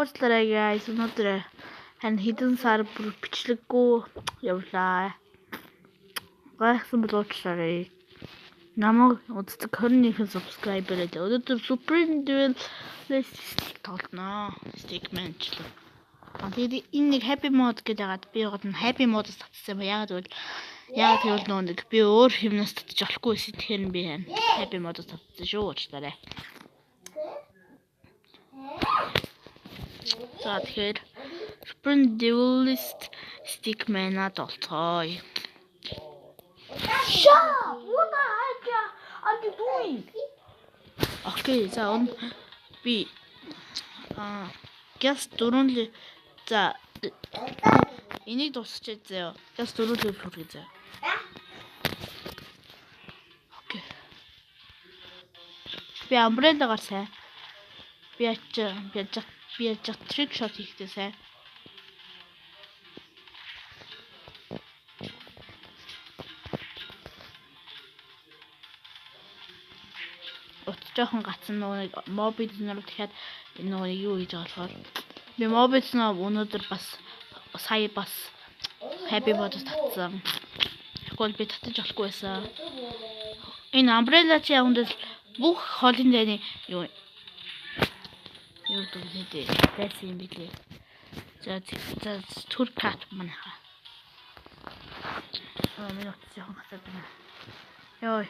Уучлаарай guys, өнөөдөр харин хэдэн сар бүр бичлэггүй явлаа. Гайхсан бол уучлаарай. Намайг үздэг 21 subscriber байлаа. Өнөөдөр Supreme Duelist тоглоно. Stickman-члээ. Тэгээд энэ нэг happy mode гэдэг хагаад би гол нь happy mode-с татсан юм. Яг тэгвэл нэг би өөр хэмнээс татчих болохгүй байсан. Тэгэхээр би happy mode-с татсан шүү. Уучлаарай. За тэгэхээр Supreme Duelist Stickman-ад олцгоё. What the heck are you doing? Окей, за би газ дөрөв за энийг дуусчихъя заяа. Газ дөрөв хүргье заяа. Окей. Би амбреллагаар сайн. Би яж trick shot хийхдээ сайн. Жоохон гацсан нэг мобид нэр дахиад энэ юу хийж байгаа болохоор би мобид нөө өнөөдөр бас сая бас happy mode татсан. Тэгвэл би татаж болохгүй байсан. Энэ umbrella чи явандаа бүх холын дайны юу дүүнэдээ байсан юм билээ. За түр кат манайха. Минут жоохон гацаад байна. Йой.